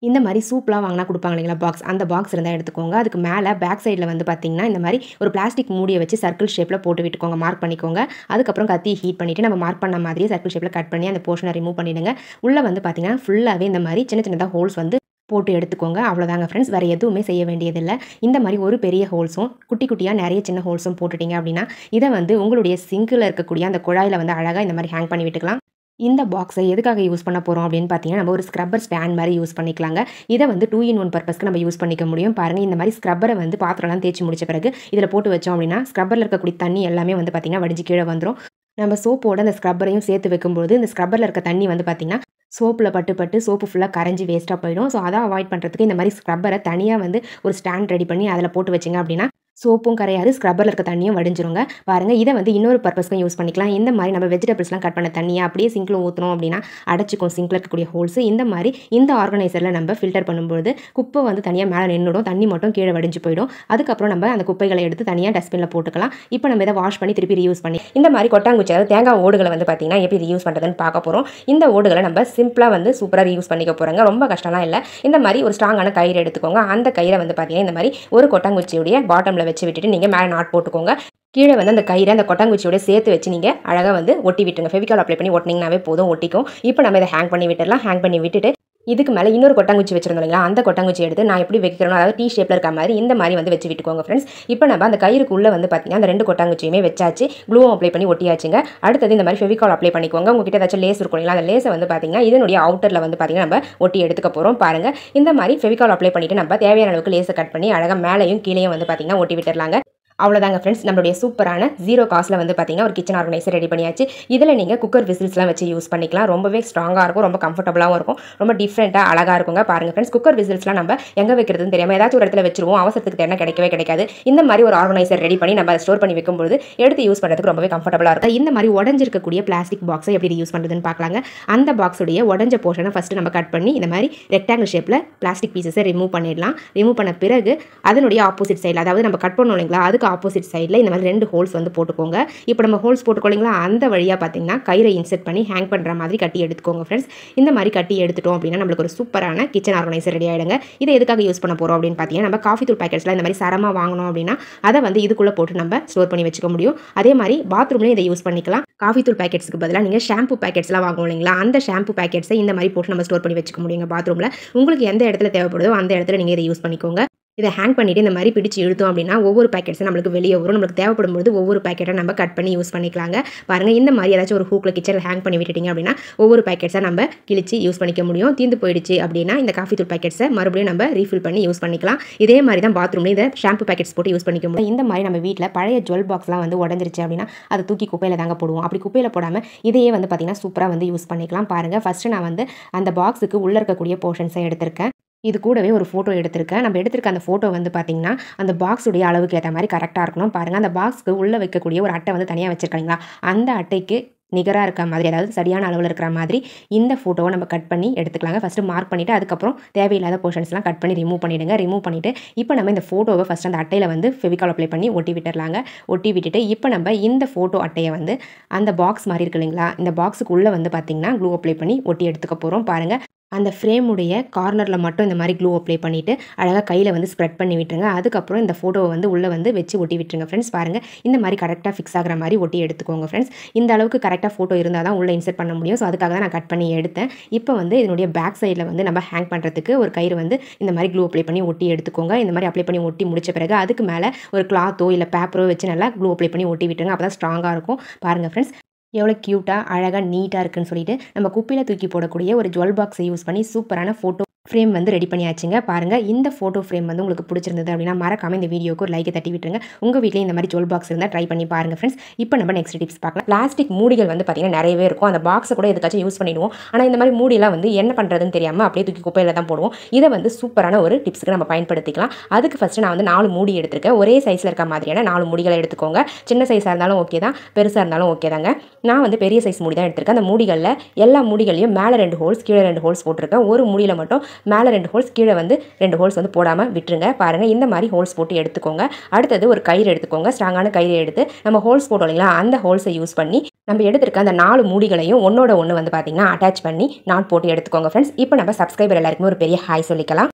இந்த மாரி சூப்லாம் வாங்குனா குடுப்பாங்க இல்லைங்களா பாக்ஸ். அந்த பாக்ஸ் இருந்தா எடுத்துக்கோங்க. அதுக்கு மேல பேக் சைட்ல வந்து பார்த்தீங்கன்னா, இந்த மாரி ஒரு பிளாஸ்டிக் மூடிய வச்சு சர்க்கிள் ஷேப்ல போட்டு விட்டுக்கோங்க. மார்க் பண்ணிக்கோங்க. அதுக்கப்புறம் கத்திய ஹீட் பண்ணிட்டு நம்ம மார்க் பண்ண மாதிரியே சர்க்கிள் ஷேப்ல கட் பண்ணி அந்த போர்ஷன ரிமூவ் பண்ணிடுங்க. உள்ள வந்து பார்த்தீங்கன்னா, ஃபுல்லாவே இந்த மாரி சின்ன சின்னதா ஹோல்ஸ் வந்து போட்டு எடுத்துக்கோங்க. அவ்வளோதாங்க ஃப்ரெண்ட்ஸ். வேற எதுவுமே செய்ய வேண்டியதில்ல. இந்த மாரி ஒரு பெரிய ஹோல்ஸும், குட்டி குட்டியா நெறைய சின்ன ஹோல்ஸும் போட்டுட்டீங்க அப்டின்னா, இத வந்து உங்களுடைய சிங்க்ல இருக்கக்கூடிய அந்த குழாயில வந்து அழகா இந்த மாரி ஹேங் பண்ணி விட்டுக்கலாம். இந்த பாக்ஸை எதுக்காக யூஸ் பண்ண போறோம் அப்படின்னு பார்த்தீங்கன்னா, நம்ம ஒரு ஸ்க்ரப்பர் ஸ்டாண்ட் மாரி யூஸ் பண்ணிக்கலாங்க. இத வந்து 2 இன் 1 பர்ப்பஸ்க்கு நம்ம யூஸ் பண்ணிக்க முடியும். பாருங்க இந்த மாரி ஸ்க்ரப்பர வந்து பாத்திரம்லாம் தேய்ச்சு முடிச்ச பிறகு இதில போட்டு வச்சோம் அப்படின்னா, ஸ்க்ரப்பர்ல இருக்கக்கூடிய தண்ணி எல்லாமே வந்து பார்த்தீங்கன்னா, வடிஞ்சு கீழ வந்துரும். நம்ம சோப்போட அந்த ஸ்க்ரப்பரையும் சேர்த்து வைக்கும்போது, இந்த ஸ்க்ரப்பர்ல இருக்க தண்ணி வந்து பார்த்தீங்கன்னா, சோப்புல பட்டு பட்டு சோப்பு ஃபுல்லா கரைஞ்சு வேஸ்ட்டா போயிடும். ஸோ அத அவாய்ட் பண்றதுக்கு இந்த மாரி ஸ்க்ரப்பர தனியா வந்து ஒரு ஸ்டாண்ட் ரெடி பண்ணி அதில போட்டு வச்சீங்க அப்படின்னா, சோப்பும் கரையாது, ஸ்க்ரப்பர்ல இருக்க தண்ணியும் வடிஞ்சிருங்க. பாருங்க இத வந்து இன்னொரு பர்ப்பஸ்க்கும் யூஸ் பண்ணிக்கலாம். இந்த மாரி நம்ம வெஜிடபிள்ஸ்லாம் கட் பண்ண தண்ணிய அப்படியே சிங்க்ல ஊத்துனோம் அப்படின்னா, அடைச்சுக்கும் சிங்க்ல இருக்கக்கூடிய ஹோல்ஸ். இந்த மாரி இந்த ஆர்கனைசர்ல நம்ம ஃபில்டர் பண்ணும்பொழுது, குப்பை வந்து தனியா மேல நின்னுடும். தண்ணி மட்டும் கீழ வடிஞ்சு போயிடும். அதுக்கப்புறம் நம்ம அந்த குப்பைகள எடுத்து தனியா டஸ்ட்பின்ல போட்டுக்கலாம். இப்போ நம்ம இத வாஷ் பண்ணி திருப்பி ரீயூஸ் பண்ணி இந்த மாரி கொட்டாங்குச்சி அதாவது தேங்காய் ஓடுகள வந்து பார்த்தீங்கன்னா, எப்படி ரீயூஸ் பண்றதுன்னு பார்க்க போறோம். இந்த ஓடுகள நம்ம சிம்பிளா வந்து சூப்பரா ரீயூஸ் பண்ணிக்க போறோங்க. ரொம்ப கஷ்டம்லாம் இல்ல. இந்த மாரி ஒரு ஸ்ட்ராங்கான கயிறு எடுத்துக்கோங்க. அந்த கயிற வந்து பார்த்தீங்கன்னா, இந்த மாரி ஒரு கொட்டாங்குச்சியுடைய பாட்டம்ல வச்சு விட்டுட்டு நீங்க மேல நாட் போட்டுக்கோங்க. கீழ வந்து அந்த கயிற அந்த கொட்டாங்குச்சியோட சேர்த்து வச்சு நீங்க அழகா வந்து ஒட்டி விட்டுருங்க. ஃபெவிகால் அப்ளை பண்ணி ஒட்டுனீங்கனாவே போதும் ஒட்டிக்கும். இப்போ நம்ம இத ஹேங் பண்ணி விட்டுறலாம். ஹேங் பண்ணி விட்டுட்டு இதுக்கு மேல இன்னொரு கொட்டாங்குச்சி வச்சிருந்தோம் இல்லைங்களா, அந்த கொட்டாங்குச்சி எடுத்து நான் எப்படி வைக்கிறேனோ, அதாவது டி ஷேப்ல இருக்க மாரி இந்த மாரி வந்து வச்சு விட்டுக்கோங்க ஃப்ரெண்ட்ஸ். இப்போ நம்ம அந்த கயிறுக்குள்ள வந்து பார்த்தீங்கன்னா, அந்த 2 கொட்டாங்குச்சியுமே வச்சாச்சு. க்ளூவும் அப்ளை பண்ணி ஒட்டியாச்சுங்க. அடுத்தது இந்த மாரி ஃபெவிகால் அப்ளை பண்ணிக்கோங்க. உங்ககிட்ட ஏதாச்சும் லேஸ் இருக்கும் இல்லைங்களா, அந்த லேஸ வந்து பார்த்தீங்கன்னா, இதனுடைய அவுட்டர்ல வந்து பார்த்தீங்கன்னா, நம்ம ஒட்டி எடுத்துக்க போறோம். பாருங்க இந்த மாரி ஃபெவிகால் அப்ளை பண்ணிட்டு நம்ம தேவையான அளவுக்கு லேஸ கட் பண்ணி அழகா மேலயும் கீழயும் வந்து பார்த்தீங்கன்னா, ஒட்டி விட்டுறலாங்க. அவ்வளோதாங்க ஃப்ரெண்ட்ஸ். நம்மளுடைய சூப்பரான 0 காஸ்ட்ல வந்து பார்த்தீங்கன்னா, ஒரு கிச்சன் ஆர்கனைசர் ரெடி பண்ணியாச்சு. இதில நீங்க குக்கர் விசில்ஸ்லாம் வச்சு யூஸ் பண்ணிக்கலாம். ரொம்பவே ஸ்ட்ராங்கா இருக்கும். ரொம்ப கம்ஃபர்டபுளாவும் இருக்கும். ரொம்ப டிஃப்ரெண்ட்டா அழகா இருக்குங்க. பாருங்க ஃப்ரெண்ட்ஸ், குக்கர் விசில்ஸ்லாம் நம்ம எங்க வைக்கிறதுன்னு தெரியாம ஏதாச்சும் ஒரு இடத்துல வச்சுருவோம். அவசரத்துக்கு தேடுனா கிடைக்கவே கிடைக்காது. இந்த மாரி ஒரு ஆர்கனைசர் ரெடி பண்ணி நம்ம ஸ்டோர் பண்ணி வைக்கும்போது, எடுத்து யூஸ் பண்ணுறதுக்கு ரொம்பவே கம்ஃபர்டபுளா இருக்கும். இந்த மாரி உடைஞ்சிருக்கக்கூடிய பிளாஸ்டிக் பாக்ஸை எப்படி யூஸ் பண்ணுறதுன்னு பார்க்கலாங்க. அந்த பாக்ஸுடைய உடைஞ்ச போர்ஷனை ஃபர்ஸ்ட் நம்ம கட் பண்ணி இந்த மாரி ரெக்டாங்கிள் ஷேப்ல பிளாஸ்டிக் பீசஸை ரிமூவ் பண்ணிடலாம். ரிமூவ் பண்ண பிறகு அதனுடைய ஆப்போசிட் சைடுல, அதாவது நம்ம கட் பண்ணோம் இல்லைங்களா, அதுக்கு ஆப்போசிட் சைடுல இந்த மாதிரி 2 ஹோல்ஸ் வந்து போட்டுக்கோங்க. இப்போ நம்ம ஹோல்ஸ் போட்டுக்கோங்களா, அந்த வழியா பார்த்தீங்கன்னா கயிறை இன்செர்ட் பண்ணி ஹேங் பண்ற மாதிரி கட்டி எடுத்துக்கோங்க ஃப்ரெண்ட்ஸ். இந்த மாதிரி கட்டி எடுத்துட்டோம் அப்படின்னா நம்மளுக்கு ஒரு சூப்பரான கிச்சன் ஆர்கனைசர் ரெடி ஆயிடுங்க. இதை எதுக்காக யூஸ் பண்ண போறோம் அப்படின்னு பார்த்தீங்கன்னா, நம்ம காஃபி தூள் பாக்கெட்ஸ்லாம் இந்த மாதிரி சரமா வாங்கணும் அப்படின்னா அதை வந்து இதுக்குள்ள போட்டு நம்ம ஸ்டோர் பண்ணி வச்சுக்க முடியும். அதே மாதிரி பாத்ரூம்லயும் இதை யூஸ் பண்ணிக்கலாம். காஃபி தூள் பாக்கெட்ஸ்க்கு பதிலாக நீங்க ஷாம்பு பாக்கெட்ஸ்லாம் வாங்குவோம் இல்லைங்களா, அந்த ஷாம்பு பாக்கெட்ஸை இந்த மாதிரி போட்டு நம்ம ஸ்டோர் பண்ணி வச்சுக்க முடியுங்க பாத்ரூம்ல. உங்களுக்கு எந்த இடத்துல தேவைப்படுதோ அந்த இடத்துல நீங்க இதை யூஸ் பண்ணிக்கோங்க. இதை ஹேங் பண்ணிட்டு இந்த மாதிரி பிடிச்சி இழுத்தோம் அப்படின்னா ஒவ்வொரு பேக்கெட்ஸும் நம்மளுக்கு வெளியே வரும். நம்மளுக்கு தேவைப்படும் போது ஒவ்வொரு பேக்கெட்டை நம்ம கட் பண்ணி யூஸ் பண்ணிக்கலாங்க. பாருங்க இந்த மாதிரி ஏதாச்சும் ஒரு ஹூக்ல கிச்சனில் ஹேங் பண்ணி விட்டுட்டீங்க அப்படின்னா ஒவ்வொரு பேக்கெட்ஸை நம்ம கிழிச்சு யூஸ் பண்ணிக்க முடியும். தீந்து போயிடுச்சு அப்படின்னா இந்த காஃபி தூள் பேக்கெட்ஸை மறுபடியும் நம்ம ரீஃபில் பண்ணி யூஸ் பண்ணிக்கலாம். இதே மாதிரி தான் பாத்ரூம்ல இதை ஷாம்பு பேக்கெட்ஸ் போட்டு யூஸ் பண்ணிக்க முடியும். இந்த மாதிரி நம்ம வீட்டில் பழைய ஜுவல் பாக்ஸ்லாம் வந்து உடஞ்சிருச்சு அப்படின்னா அதை தூக்கி குப்பையில் தாங்க போடுவோம். அப்படி குப்பையில் போடாமல் இதையே வந்து பார்த்தீங்கன்னா சூப்பராக வந்து யூஸ் பண்ணிக்கலாம். பாருங்க ஃபர்ஸ்ட் நான் வந்து அந்த பாக்ஸுக்கு உள்ள இருக்கக்கூடிய போர்ஷன்ஸை எடுத்திருக்கேன். இது கூடவே ஒரு ஃபோட்டோ எடுத்திருக்கேன். நம்ம எடுத்திருக்க அந்த ஃபோட்டோ வந்து பார்த்தீங்கன்னா, அந்த பாக்ஸுடைய அளவுக்கு ஏற்ற மாதிரி கரெக்டாக இருக்கணும். பாருங்க அந்த பாக்ஸ்க்கு உள்ளே வைக்கக்கூடிய ஒரு அட்டை வந்து தனியாக வச்சிருக்கீங்களா, அந்த அட்டைக்கு நிகராக இருக்க மாதிரி, அதாவது சரியான அளவில் இருக்கிற மாதிரி இந்த ஃபோட்டோவை நம்ம கட் பண்ணி எடுத்துக்கலாங்க. ஃபஸ்ட்டு மார்க் பண்ணிவிட்டு அதுக்கப்புறம் தேவையில்லாத போர்ஷன்ஸ்லாம் கட் பண்ணி ரிமூவ் பண்ணிவிடுங்க. ரிமூவ் பண்ணிவிட்டு இப்போ நம்ம இந்த ஃபோட்டோவை ஃபஸ்ட் அந்த அட்டையில் வந்து ஃபெவிகால் அப்ளை பண்ணி ஒட்டி விட்டுறலாங்க. ஒட்டி விட்டுட்டு இப்போ நம்ம இந்த ஃபோட்டோ அட்டையை வந்து அந்த பாக்ஸ் மாதிரி இருக்கு இல்லைங்களா, இந்த பாக்ஸுக்கு உள்ளே வந்து பார்த்தீங்கன்னா க்ளூ அப்ளை பண்ணி ஒட்டி எடுத்துக்க போகிறோம். பாருங்கள் அந்த ஃப்ரேமுடைய கார்னரில் மட்டும் இந்த மாதிரி க்ளூ அப்ளை பண்ணிவிட்டு அழகாக கையில் வந்து ஸ்ப்ரெட் பண்ணி விட்டுருங்க. அதுக்கப்புறம் இந்த ஃபோட்டோவை வந்து உள்ளே வந்து வச்சு ஒட்டி விட்டுருங்க ஃப்ரெண்ட்ஸ். பாருங்கள் இந்த மாதிரி கரெக்டாக ஃபிக்ஸ் ஆகிற மாதிரி ஒட்டி எடுத்துக்கோங்க ஃப்ரெண்ட்ஸ். இந்த அளவுக்கு கரெக்டாக ஃபோட்டோ இருந்தால் தான் உள்ளே இன்செர்ட் பண்ண முடியும். ஸோ அதுக்காக தான் நான் கட் பண்ணி எடுத்தேன். இப்போ வந்து இதனுடைய பேக் சைடில் வந்து நம்ம ஹேங் பண்ணுறதுக்கு ஒரு கயிறு வந்து இந்த மாதிரி க்ளூ அப்ளை பண்ணி ஒட்டி எடுத்துக்கோங்க. இந்த மாதிரி அப்ளை பண்ணி ஒட்டி முடிச்ச பிறகு அதுக்கு மேலே ஒரு கிளாத்தோ இல்லை பேப்பரோ வச்சு நல்லா க்ளூ அப்ளை பண்ணி ஒட்டி விட்டுருங்க. அப்போ தான் ஸ்ட்ராங்காக இருக்கும். பாருங்கள் ஃப்ரெண்ட்ஸ் எவ்வளோ க்யூட்டாக அழகாக நீட்டாக இருக்குன்னு சொல்லிட்டு நம்ம குப்பையில் தூக்கி போடக்கூடிய ஒரு ஜுவல் பாக்ஸை யூஸ் பண்ணி சூப்பரான ஃபோட்டோ ஃப்ரேம் வந்து ரெடி பண்ணியாச்சுங்க. பாருங்கள் இந்த ஃபோட்டோ ஃப்ரேம் வந்து உங்களுக்கு பிடிச்சிருந்தது அப்படின்னா மறக்காம இந்த வீடியோக்கு ஒரு லைக்கை தட்டி விட்டுருங்க. உங்கள் வீட்டில் இந்த மாதிரி ஜுவல் பாக்ஸ் இருந்தால் ட்ரை பண்ணி பாருங்கள் ஃப்ரெண்ட்ஸ். இப்போ நம்ம நெக்ஸ்ட் டிப்ஸ் பார்க்கலாம். பிளாஸ்டிக் மூடிகள் வந்து பார்த்தீங்கன்னா நிறையவே இருக்கும். அந்த பாக்ஸை கூட எதுக்காச்சும் யூஸ் பண்ணிடுவோம். ஆனால் இந்த மாதிரி மூடியெல்லாம் வந்து என்ன பண்ணுறதுன்னு தெரியாமல் அப்படியே தூக்கி குப்பையில் தான் போடுவோம். இதை வந்து சூப்பரான ஒரு டிப்ஸுக்கு நம்ம பயன்படுத்திக்கலாம். அதுக்கு ஃபஸ்ட்டு நான் வந்து 4 மூடி எடுத்திருக்கேன். ஒரே சைஸில் இருக்க மாதிரியான 4 மூடிகளை எடுத்துக்கோங்க. சின்ன சைஸாக இருந்தாலும் ஓகே தான், பெருசாக இருந்தாலும் ஓகே தாங்க. நான் வந்து பெரிய சைஸ் மூடி தான் எடுத்திருக்கேன். அந்த மூடிகளில் எல்லா மூடிகளையும் மேலே 2 ஹோல்ஸ் கீழே 2 ஹோல்ஸ் போட்டிருக்கேன். ஒரு மூடியில் மட்டும் மேலே 2 ஹோல்ஸ் கீழே வந்து 2 ஹோல்ஸ் வந்து போடாமல் விட்டுருங்க. பாருங்கள் இந்த மாதிரி ஹோல்ஸ் போட்டு எடுத்துக்கோங்க. அடுத்தது ஒரு கயிறு எடுத்துக்கோங்க. ஸ்ட்ராங்கான கயிறு எடுத்து நம்ம ஹோல்ஸ் போட்டோம் இல்லைங்களா, அந்த ஹோல்ஸை யூஸ் பண்ணி நம்ம எடுத்திருக்க அந்த 4 மூடிகளையும் ஒன்னோட ஒன்று வந்து பார்த்தீங்கன்னா அட்டாச் பண்ணி நாட் போட்டு எடுத்துக்கோங்க ஃப்ரெண்ட்ஸ். இப்போ நம்ம சப்ஸ்கிரைபர் எல்லாருக்குமே ஒரு பெரிய ஹாய் சொல்லிக்கலாம்.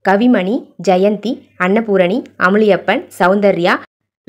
கவிமணி, ஜெயந்தி, அன்னபூரணி, அமுலியப்பன், சௌந்தர்யா,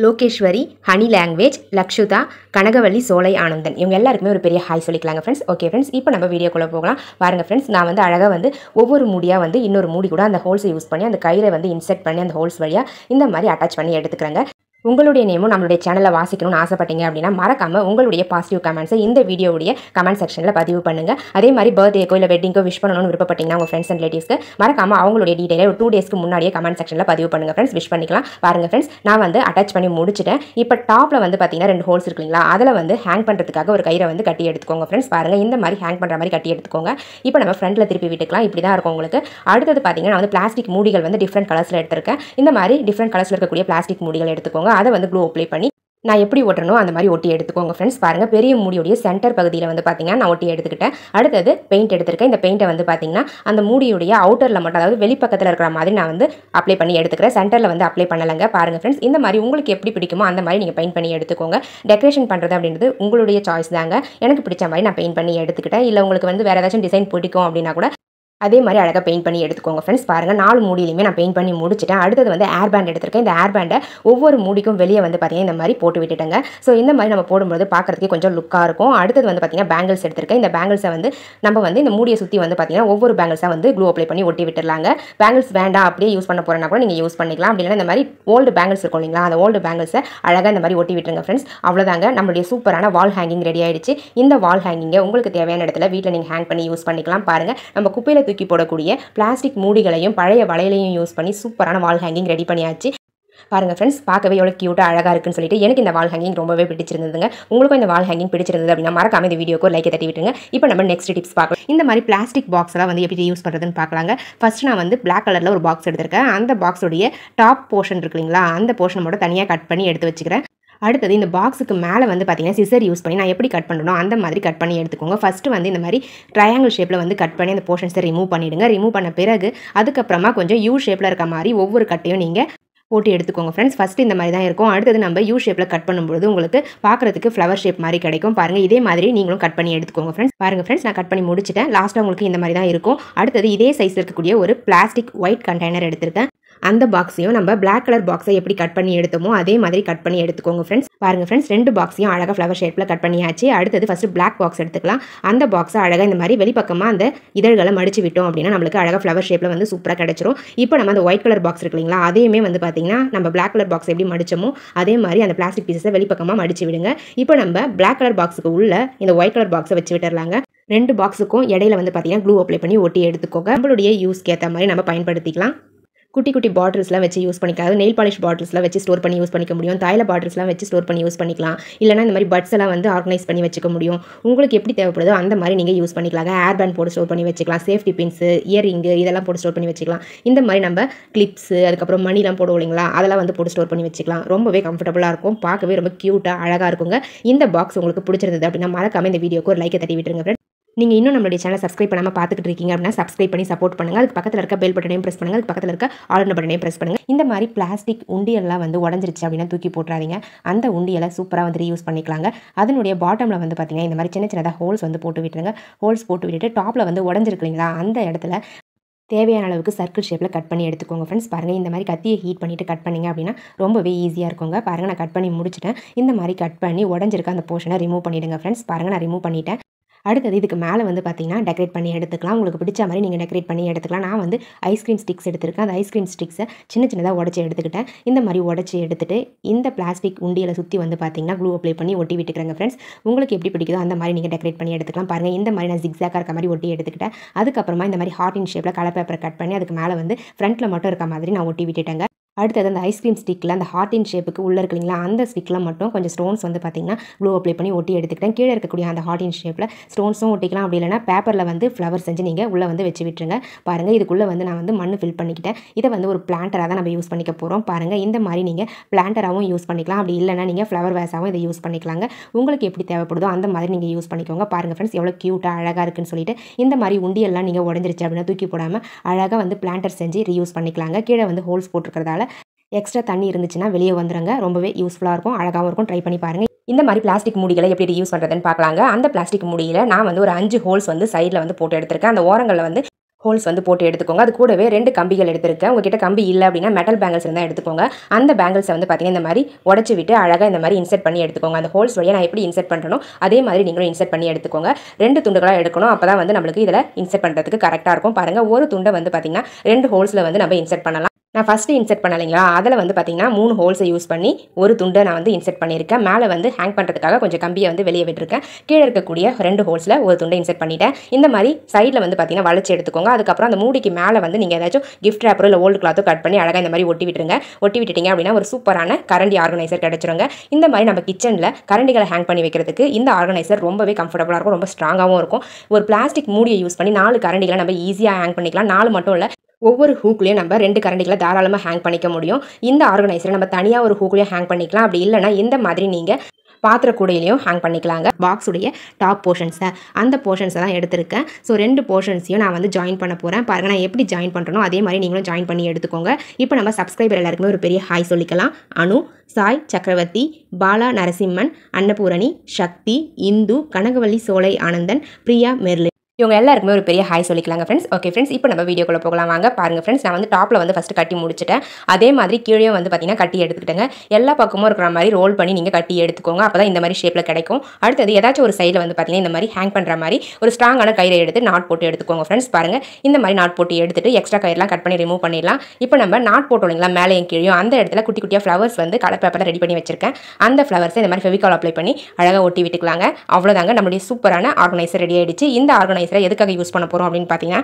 லோகேஸ்வரி, ஹனி லாங்குவேஜ், லக்ஷுதா, கனகவள்ளி, சோலை ஆனந்தன் இவங்க எல்லாருக்குமே ஒரு பெரிய ஹாய் சொல்லிக்கலாங்க ஃப்ரெண்ட்ஸ். ஓகே ஃப்ரெண்ட்ஸ், இப்போ நம்ம வீடியோக்குள்ளே போகலாம். பாருங்கள் ஃப்ரெண்ட்ஸ், நான் வந்து அழகாக வந்து ஒவ்வொரு மூடியாக வந்து இன்னொரு மூடி கூட அந்த ஹோல்ஸை யூஸ் பண்ணி அந்த கையில் வந்து இன்செர்ட் பண்ணி அந்த ஹோல்ஸ் வழியாக இந்த மாதிரி அட்டாச் பண்ணி எடுத்துக்கிறேங்க. உங்களுடைய நேமும் நம்மளுடைய சேனலில் வாசிக்கணும்னு ஆசைப்பட்டீங்க அப்படின்னா மறக்காமல் உங்களுடைய பாசிட்டிவ் கமெண்ட்ஸை இந்த வீடியோவுடைய கமெண்ட் செக்ஷனில் பதிவு பண்ணுங்கள். அதே மாதிரி பர்த்டேக்கோ இல்லை வெட்டிங்கோ விஷ் பண்ணணும்னு விருப்பப்பட்டீங்கன்னா உங்கள் ஃப்ரெண்ட்ஸ் அண்ட் ரிலேட்டிவ்ஸ்க்கு மறக்காமல் அவங்களுடைய டீட்டெயிலை ஒரு 2 டேஸ்க்கு முன்னாடியே கமெண்ட் செக்ஷனில் பதிவு பண்ணுங்கள் ஃப்ரெண்ட்ஸ். விஷ் பண்ணிக்கலாம். பாருங்கள் ஃப்ரெண்ட்ஸ், நான் வந்து அட்டாச் பண்ணி முடிச்சிட்டேன். இப்போ டாப்பில் வந்து பார்த்தீங்கன்னா 2 ஹோல்ஸ் இருக்குங்களா, அதில் வந்து ஹேங் பண்ணுறதுக்காக ஒரு கயிறை வந்து கட்டி எடுத்துக்கோங்க ஃப்ரெண்ட்ஸ். பாருங்கள், இந்த மாதிரி ஹேங் பண்ணுற மாதிரி கட்டி எடுத்துக்கோங்க. இப்போ நம்ம ஃப்ரண்ட்டில் திருப்பி விட்டுக்கலாம். இப்படி தான் இருக்கும் உங்களுக்கு. அடுத்தது பார்த்தீங்கன்னா நான் வந்து பிளாஸ்டிக் மூடிகள் வந்து டிஃப்ரெண்ட் கலர்ஸில் எடுத்திருக்கேன். இந்த மாதிரி டிஃப்ரெண்ட் கலர்ஸில் இருக்கக்கூடிய பிளாஸ்டிக் மூடிகள் எடுத்துக்கோங்க. அதை வந்து க்ளூ அப்ளை பண்ணி நான் எப்படி ஒட்டணும் அந்த மாதிரி ஒட்டி எடுத்துக்கோங்க ஃப்ரெண்ட்ஸ். பாருங்கள், பெரிய மூடியுடைய சென்டர் பகுதியில் வந்து பார்த்தீங்கன்னா நான் ஒட்டி எடுத்துக்கிட்டேன். அடுத்தது பெயிண்ட் எடுத்திருக்கேன். இந்த பெயிண்ட்டை வந்து பார்த்தீங்கன்னா அந்த மூடியுடைய அவுட்டரில் மட்டும், அதாவது வெளிப்பக்கத்தில் இருக்கிற மாதிரி நான் வந்து அப்ளை பண்ணி எடுத்துக்கிறேன். சென்டரில் வந்து அப்ளை பண்ணலைங்க. பாருங்கள் ஃப்ரெண்ட்ஸ், இந்த மாதிரி உங்களுக்கு எப்படி பிடிக்குமோ அந்த மாதிரி நீங்கள் பெயிண்ட் பண்ணி எடுத்துக்கோங்க. டெக்கரேஷன் பண்ணுறது அப்படின்றது உங்களுடைய சாய்ஸ் தாங்க. எனக்கு பிடிச்ச மாதிரி நான் பெயிண்ட் பண்ணி எடுத்துக்கிட்டேன். இல்லை உங்களுக்கு வந்து வேறு ஏதாச்சும் டிசைன் பிடிக்கும் அப்படின்னா கூட அதே மாதிரி அழகாக பெயிண்ட் பண்ணி எடுத்துக்கோங்க ஃப்ரெண்ட்ஸ். பாருங்கள், 4 மூடியிலுமே நான் பெயிண்ட் பண்ணி முடிச்சிட்டேன். அடுத்தது வந்து ஏர் பேண்ட் எடுத்திருக்கேன். இந்த ஏர் பேண்டை ஒவ்வொரு மூடிக்கும் வெளியே வந்து பார்த்தீங்கன்னா இந்த மாதிரி போட்டு விட்டுட்டேங்க. ஸோ இந்த மாதிரி நம்ம போடும்போது பார்க்குறதுக்கே கொஞ்சம் லுக்காக இருக்கும். அடுத்தது வந்து பார்த்தீங்கன்னா பேங்கிள்ஸ் எடுத்திருக்கேன். இந்த பேங்கிள்ஸை வந்து நம்ம வந்து இந்த மூடியை சுற்றி வந்து பார்த்தீங்கன்னா ஒவ்வொரு பேங்கிள்ஸாக வந்து க்ளூ அப்ளை பண்ணி ஒட்டி விட்டுடலாங்க. பேங்கிள்ஸ் வேண்டாம் அப்படியே யூஸ் பண்ண போகிறேன்னா கூட நீங்கள் யூஸ் பண்ணிக்கலாம். அப்படி இல்லைன்னா இந்த மாதிரி ஓல்டு பேங்கிள்ஸ் இருக்கும் இல்லைங்களா, அந்த ஓல்டு பேங்கிள்ஸை அழகாக இந்த மாதிரி ஒட்டி விட்டுருங்க ஃப்ரெண்ட்ஸ். அவ்வளோதாங்க, நம்மளுடைய சூப்பரான வால் ஹேங்கிங் ரெடி ஆயிடுச்சு. இந்த வால் ஹேங்கிங்கை உங்களுக்கு தேவையான இடத்துல வீட்டில் நீங்கள் ஹேங் பண்ணி யூஸ் பண்ணிக்கலாம். பாருங்கள், நம்ம குப்பையில் தூக்கி போடக்கூடிய பிளாஸ்டிக் மூடிகளையும் பழைய வளையலையும் யூஸ் பண்ணி சூப்பரான வால் ஹேங்கிங் ரெடி பண்ணியாச்சு. பாருங்கள் ஃப்ரெண்ட்ஸ், பார்க்கவே எவ்வளோ க்யூட்டாக அழகாக இருக்குன்னு சொல்லிட்டு எனக்கு இந்த வால் ஹேங்கிங் ரொம்பவே பிடிச்சிருந்ததுங்க. உங்களுக்கும் இந்த வால் ஹேங்கிங் பிடிச்சிருந்தது அப்படின்னா மறக்காம இந்த வீடியோக்கு லைக் தட்டி விட்டுருங்க. இப்போ நம்ம நெக்ஸ்ட் டிப்ஸ் பார்க்கலாம். இந்த மாதிரி பிளாஸ்டிக் பாக்ஸ் எல்லாம் வந்து எப்படி யூஸ் பண்ணுறதுன்னு பார்க்கலாங்க. ஃபர்ஸ்ட் நான் வந்து பிளாக் கலரில் ஒரு பாக்ஸ் எடுத்திருக்கேன். அந்த பாக்ஸோடைய டாப் போர்ஷன் இருக்கு இல்லைங்களா, அந்த போர்ஷன் மட்டும் தனியாக கட் பண்ணி எடுத்து வச்சுக்கிறேன். அடுத்தது இந்த பாக்ஸுக்கு மேலே வந்து பார்த்தீங்கன்னா சிசர் யூஸ் பண்ணி நான் எப்படி கட் பண்ணணும் அந்த மாதிரி கட் பண்ணி எடுத்துக்கோங்க. ஃபஸ்ட்டு வந்து இந்த மாதிரி ட்ரையாங்கிள் ஷேப்பில் வந்து கட் பண்ணி அந்த போர்ஷன்ஸை ரிமூவ் பண்ணிவிடுங்க. ரிமூவ் பண்ண பிறகு அதுக்கப்புறமா கொஞ்சம் யூ ஷேப்பில் இருக்க மாதிரி ஒவ்வொரு கட்டையும் நீங்கள் போட்டு எடுத்துக்கோங்க ஃப்ரெண்ட்ஸ். ஃபஸ்ட்டு இந்த மாதிரி தான் இருக்கும். அடுத்தது நம்ம யூ ஷேப்பில் கட் பண்ணும்போது உங்களுக்கு பார்க்குறதுக்கு ஃப்ளவர் ஷேப் மாதிரி கிடைக்கும். பாருங்கள், இதே மாதிரி நீங்களும் கட் பண்ணி எடுத்துக்கோங்க ஃப்ரெண்ட்ஸ். பாருங்கள் ஃப்ரெண்ட்ஸ், நான் கட் பண்ணி முடிச்சிட்டேன். லாஸ்ட்டாக உங்களுக்கு இந்த மாதிரி தான் இருக்கும். அடுத்தது இதே சைஸில் இருக்கக்கூடிய ஒரு பிளாஸ்டிக் ஒயிட் கண்டெய்னர் எடுத்திருக்கேன். அந்த பாக்ஸையும் நம்ம பிளாக் கலர் பாக்ஸை எப்படி கட் பண்ணி எடுத்தோமோ அதே மாதிரி கட் பண்ணி எடுத்துக்கோங்க ஃப்ரெண்ட்ஸ். பாருங்கள் ஃப்ரெண்ட்ஸ், 2 பாக்ஸையும் அழகாக ஃப்ளவர் ஷேப்பில் கட் பண்ணியாச்சு. அடுத்தது ஃபஸ்ட்டு பிளாக் பாக்ஸ் எடுத்துக்கலாம். அந்த பாக்ஸை அழகாக இந்த மாதிரி வெளிப்பக்கமாக அந்த இதழ்களை மடிச்சு விட்டோம் அப்படின்னா நம்மளுக்கு அழகாக ஃப்ளவர் ஷேப்பில் வந்து சூப்பராக கிடைச்சிரும். இப்போ நம்ம அந்த ஒயிட் கலர் பாக்ஸ் இருக்கு இல்லைங்களா, அதையுமே வந்து பார்த்தீங்கன்னா நம்ம பிளாக் கலர் பாக்ஸ் எப்படி மடிச்சோமோ அதே மாதிரி அந்த பிளாஸ்டிக் பீஸை வெளிப்பக்கமாக மடிச்சு விடுங்க. இப்போ நம்ம பிளாக் கலர் பாக்ஸுக்கு உள்ள இந்த ஒயிட் கலர் பாக்ஸை வச்சு விட்டுறலாங்க. 2 பாக்ஸுக்கும் இடையில வந்து பார்த்தீங்கன்னா க்ளூ அப்ளை பண்ணி ஒட்டி எடுத்துக்கோங்க. நம்மளுடைய யூஸ்க்கு ஏற்ற மாதிரி நம்ம பயன்படுத்திக்கலாம். குட்டி குட்டி பாட்டில்ஸ்லாம் வச்சு யூஸ் பண்ணிக்கலாம். நெயில் பாலிஷ் பாட்டில்ஸ்லாம் வச்சு ஸ்டோர் பண்ணி யூஸ் பண்ணிக்க முடியும். தைல பாட்டில்ஸ்லாம் வச்சு ஸ்டோர் பண்ணி யூஸ் பண்ணிக்கலாம். இல்லைனா இந்த மாதிரி பட்ஸ் எல்லாம் வந்து ஆர்கனைஸ் பண்ணி வச்சுக்க முடியும். உங்களுக்கு எப்படி தேவைப்படுதோ அந்த மாதிரி நீங்கள் யூஸ் பண்ணிக்கலாங்க. ஏர் பேண்ட் போட்டு ஸ்டோர் பண்ணி வச்சுக்கலாம். சேஃப்டி பின்ஸு, இயரிங்கு இதெல்லாம் போட்டு ஸ்டோர் பண்ணி வச்சுக்கலாம். இந்த மாதிரி நம்ம கிளிப்ஸு, அதுக்கப்புறம் மணிலாம் போடுவோம் இல்லைங்களா, அதெல்லாம் வந்து போட்டு ஸ்டோர் பண்ணி வச்சுக்கலாம். ரொம்பவே கம்ஃபர்டபுளாக இருக்கும். பார்க்கவே ரொம்ப க்யூட்டாக அழகாக இருக்குங்க. இந்த பாக்ஸ் உங்களுக்கு பிடிச்சிருந்தது அப்படின்னா மறக்காம இந்த வீடியோக்கு ஒரு லைக்கை தட்டி விட்டுருங்க ஃப்ரெண்ட்ஸ். நீங்கள் இன்னும் நம்மளுடைய சேனல் சப்ஸ்கிரைப் பண்ணாமல் பார்த்துக்கிட்டு இருக்கீங்க அப்படின்னா சப்ஸ்கிரைப் பண்ணி சப்போர்ட் பண்ணுங்கள். அதுக்கு பக்கத்தில் இருக்க பெல் பட்டனையும் ப்ரெஸ் பண்ணுங்கள். அதுக்கு பக்கத்தில் இருக்க ஆல் பட்டனையும் ப்ரெஸ் பண்ணுங்கள். இந்த மாதிரி பிளாஸ்டிக் உண்டியெல்லாம் வந்து உடஞ்சிருச்சு அப்படின்னா தூக்கி போட்டுறாதீங்க. அந்த உண்டியலை சூப்பராக வந்து ரீயூஸ் பண்ணிக்கலாங்க. அதனுடைய பாட்டமில் வந்து பார்த்தீங்கன்னா இந்த மாதிரி சின்ன சின்னதாக ஹோல்ஸ் வந்து போட்டு விட்டுருங்க. ஹோல்ஸ் போட்டு விட்டுட்டு டாப்பில் வந்து உடஞ்சிருக்கு இல்லைங்களா, அந்த இடத்துல தேவையான அளவுக்கு சர்க்கிள் ஷேப்பில் கட் பண்ணி எடுத்துக்கோங்க ஃப்ரெண்ட்ஸ். பாருங்கள், இந்த மாதிரி கத்தியை ஹீட் பண்ணிவிட்டு கட் பண்ணிங்க அப்படின்னா ரொம்பவே ஈஸியாக இருக்குங்க. பாருங்கள், நான் கட் பண்ணி முடிச்சிட்டேன். இந்த மாதிரி கட் பண்ணி உடஞ்சிருக்க அந்த போர்ஷனை ரிமூவ் பண்ணிவிடுங்க ஃப்ரெண்ட்ஸ். பாருங்கள், நான் ரிமூவ் பண்ணிட்டேன். அடுத்தது இதுக்கு மேலே வந்து பார்த்தீங்கன்னா டெக்கரேட் பண்ணி எடுத்துக்கலாம். உங்களுக்கு பிடிச்ச மாதிரி நீங்கள் டெக்கரேட் பண்ணி எடுத்துக்கலாம். நான் வந்து ஐஸ்கிரீம் ஸ்டிக்ஸ் எடுத்துருக்கேன். அந்த ஐஸ்கிரீம் ஸ்டிக்ஸை சின்ன சின்னதாக உடச்சி எடுத்துக்கிட்டேன். இந்த மாதிரி உடச்சி எடுத்துகிட்டு இந்த பிளாஸ்டிக் உண்டியலை சுற்றி வந்து பார்த்தீங்கன்னா க்ளூ அப்ளை பண்ணி ஒட்டி விட்டுக்கிறேங்க ஃப்ரெண்ட்ஸ். உங்களுக்கு எப்படி பிடிக்குதோ அந்த மாதிரி நீங்கள் டெக்கரேட் பண்ணி எடுத்துக்கலாம். பாருங்கள், இந்த மாதிரி நான் ஜிக்ஸாக்காக இருக்க மாதிரி ஒட்டி எடுத்துக்கிட்டேன். அதுக்கப்புறமா இந்த மாதிரி ஹார்ட் இன் ஷேப்பில் கலர் பேப்பரை கட் பண்ணி அதுக்கு மேலே வந்து ஃப்ரண்ட்டில் மட்டும் இருக்க மாதிரி நான் ஒட்டி விட்டுட்டேங்க. அடுத்தது அந்த ஐஸ்கிரீம் ஸ்டிக்கில் அந்த ஹார்ட்டின் ஷேப்புக்கு உள்ளே இருக்கு இல்லைங்களா, அந்த ஸ்டிக்கில் மட்டும் கொஞ்சம் ஸ்டோன்ஸ் வந்து பார்த்திங்கன்னா க்ளூ அப்ளை பண்ணி ஒட்டி எடுத்துக்கிட்டேன். கீழே இருக்கக்கூடிய அந்த ஹார்ட்டின் ஷேப்பில் ஸ்டோன்ஸும் ஒட்டிக்கலாம். அப்படி இல்லைனா பேப்பரில் வந்து ஃப்ளவர் செஞ்சு நீங்கள் உள்ளே வந்து வச்சு விட்டுருங்க. பாருங்கள், இதுக்குள்ளே வந்து நான் வந்து மண் ஃபில் பண்ணிக்கிட்டேன். இதை வந்து ஒரு பிளான்டராக தான் நம்ம யூஸ் பண்ணிக்க போகிறோம். பாருங்கள், இந்த மாதிரி நீங்கள் பிளான்டராகவும் யூஸ் பண்ணிக்கலாம். அப்படி இல்லைனா நீங்கள் ஃப்ளவர் வேஸாகவும் இதை யூஸ் பண்ணிக்கலாங்க. உங்களுக்கு எப்படி தேவைப்படுதோ அந்த மாதிரி நீங்கள் யூஸ் பண்ணிக்கோங்க. பாருங்கள் ஃப்ரெண்ட்ஸ், எவ்வளோ க்யூட்டாக அழகாக இருக்குன்னு சொல்லிட்டு இந்த மாதிரி உண்டியெல்லாம் நீங்கள் உடஞ்சிருச்சு அப்படின்னா தூக்கி போடாமல் அழகாக வந்து பிளான்டர் செஞ்சு ரீயூஸ் பண்ணிக்கலாங்க. கீழே வந்து ஹோல்ஸ் போட்டிருக்கிறதால எக்ஸ்ட்ரா தண்ணி இருந்துச்சுன்னா வெளியே வந்துருங்க. ரொம்பவே யூஸ்ஃபுல்லாக இருக்கும், அழகாகவும் இருக்கும். ட்ரை பண்ணி பாருங்கள். இந்த மாதிரி பிளாஸ்டிக் மூடிகளை எப்படி யூஸ் பண்ணுறதுன்னு பார்க்கலாங்க. அந்த பிளாஸ்டிக் மூடியில் நான் வந்து ஒரு 5 ஹோல்ஸ் வந்து சைடில் வந்து போட்டு எடுத்திருக்கேன். அந்த ஓரங்களில் வந்து ஹோல்ஸ் வந்து போட்டு எடுத்துக்கோங்க. அது கூடவே 2 கம்பிகள் எடுத்திருக்கேன். உங்ககிட்ட கம்பி இல்லை அப்படின்னா மெட்டல் பேங்கிள்ஸ் இருந்தால் எடுத்துக்கோங்க. அந்த பேங்கிள்ஸை வந்து பார்த்தீங்கன்னா இந்த மாதிரி உடச்சி விட்டு அழகாக இந்த மாதிரி இன்செர்ட் பண்ணி எடுத்துக்கோங்க. அந்த ஹோல்ஸ் வழியாக நான் எப்படி இன்செர்ட் பண்ணுறனோ அதே மாதிரி நீங்களும் இன்செர்ட் பண்ணி எடுத்துக்கோங்க. 2 துண்டுகளாக எடுக்கணும். அப்போ தான் வந்து நம்மளுக்கு இதில் இன்செர்ட் பண்ணுறதுக்கு கரெக்டாக இருக்கும். பாருங்கள், ஒரு துண்டை வந்து பார்த்தீங்கன்னா 2 ஹோல்ஸில் வந்து நம்ம இன்செர்ட் பண்ணலாம். நான் ஃபஸ்ட்டு இன்செர்ட் பண்ணலைங்களா, அதில் வந்து பார்த்தீங்கன்னா 3 ஹோல்ஸை யூஸ் பண்ணி ஒரு துண்டை நான் வந்து இன்செர்ட் பண்ணியிருக்கேன். மேலே வந்து ஹேங் பண்ணுறதுக்காக கொஞ்சம் கம்பியை வந்து வெளியே விட்டுருக்கேன். கீழே இருக்கக்கூடிய 2 ஹோல்ஸில் ஒரு துண்டை இன்செர்ட் பண்ணிட்டேன். இந்த மாதிரி சைடில் வந்து பார்த்தீங்கன்னா வளைச்சி எடுத்துக்கோங்க. அதுக்கப்புறம் அந்த மூடிக்கு மேலே வந்து நீங்கள் ஏதாச்சும் கிஃப்ட் ரேப்பரோ இல்லை ஓல்டு கிளாத்தோ கட் பண்ணி அழகாக இந்த மாதிரி ஒட்டி விட்டுருங்க. ஒட்டி விட்டுட்டீங்க அப்படின்னா ஒரு சூப்பரான கரண்டி ஆர்கனைசர் கிடச்சிருங்க. இந்த மாதிரி நம்ம கிச்சனில் கரண்டிகளை ஹேங் பண்ணி வைக்கிறதுக்கு இந்த ஆர்கனைசர் ரொம்பவே கம்ஃபர்டபுளாக இருக்கும், ரொம்ப ஸ்ட்ராங்காகவும் இருக்கும். ஒரு பிளாஸ்டிக் மூடியை யூஸ் பண்ணி 4 கரண்டிகளை நம்ம ஈஸியாக ஹேங் பண்ணிக்கலாம். 4 மட்டும் இல்லை, ஒவ்வொரு ஹூக்லேயும் நம்ம 2 கரண்டிகளை தாராளமாக ஹேங் பண்ணிக்க முடியும். இந்த ஆர்கனைசரை நம்ம தனியாக ஒரு ஹூக்லேயும் ஹேங் பண்ணிக்கலாம். அப்படி இல்லைனா இந்த மாதிரி நீங்கள் பாத்திர கூடையிலையும் ஹேங் பண்ணிக்கலாங்க. பாக்ஸுடைய டாப் போர்ஷன்ஸை அந்த போர்ஷன்ஸை தான் எடுத்திருக்கேன். ஸோ 2 போர்ஷன்ஸையும் நான் வந்து ஜாயின் பண்ண போகிறேன். பாருங்கள், நான் எப்படி ஜாயின் பண்ணுறனோ அதே மாதிரி நீங்களும் ஜாயின் பண்ணி எடுத்துக்கோங்க. இப்போ நம்ம சப்ஸ்கிரைபர் எல்லாருக்குமே ஒரு பெரிய ஹாய் சொல்லிக்கலாம். அனு, சாய் சக்கரவர்த்தி, பாலா நரசிம்மன், அன்னபூரணி, சக்தி, இந்து, கனகவள்ளி சோலை ஆனந்தன், பிரியா மெர்லின், இவங்க எல்லாருக்குமே ஒரு பெரிய ஹாய் சொல்லிக்கலாங்க ஃப்ரெண்ட்ஸ். ஓகே ஃப்ரெண்ட்ஸ், இப்போ நம்ம வீடியோக்குள்ளே போகலாம் வாங்க. பாருங்கள் ஃப்ரெண்ட்ஸ், நான் வந்து டாப்பில் வந்து ஃபஸ்ட்டு கட்டி முடிச்சிட்டேன். அதே மாதிரி கீழே வந்து பார்த்தீங்கன்னா கட்டி எடுத்துக்கிட்டேங்க. எல்லா பக்கமும் இருக்கிற மாதிரி ரோல் பண்ணி நீங்கள் கட்டி எடுத்துக்கோங்க. அப்போ தான் இந்த மாதிரி ஷேப்பில் கிடைக்கும். அடுத்தது ஏதாச்சும் ஒரு சைடில் வந்து பார்த்தீங்கன்னா இந்த மாதிரி ஹேங் பண்ணுற மாதிரி ஒரு ஸ்ட்ராங்கான கயிறை எடுத்து நாட் போட்டு எடுத்துக்கோங்க ஃப்ரெண்ட்ஸ். பாருங்கள், இந்த மாதிரி நாட் போட்டு எடுத்துட்டு எக்ஸ்ட்ரா கயிறுலாம் கட் பண்ணி ரிமூவ் பண்ணிடலாம். இப்போ நம்ம நாட் போட்டோம் இல்லைங்களா, மேலேயும் கீழே அந்த இடத்துல குட்டி குட்டியாக ஃப்ளவர்ஸ் வந்து கலர் பேப்பரில் ரெடி பண்ணி வச்சிருக்கேன். அந்த ஃப்ளவர்ஸை இந்த மாதிரி ஃபெவிகால் அப்ளை பண்ணி அழகாக ஒட்டி விட்டுக்கலாங்க. அவ்வளோதாங்க, நம்மளுடைய சூப்பரான ஆர்கனைசர் ரெடி ஆகிடுச்சு. இந்த ஆர்கனைசரை எதுக்காக யூஸ் பண்ண போகிறோம் அப்படின்னு பார்த்தீங்கன்னா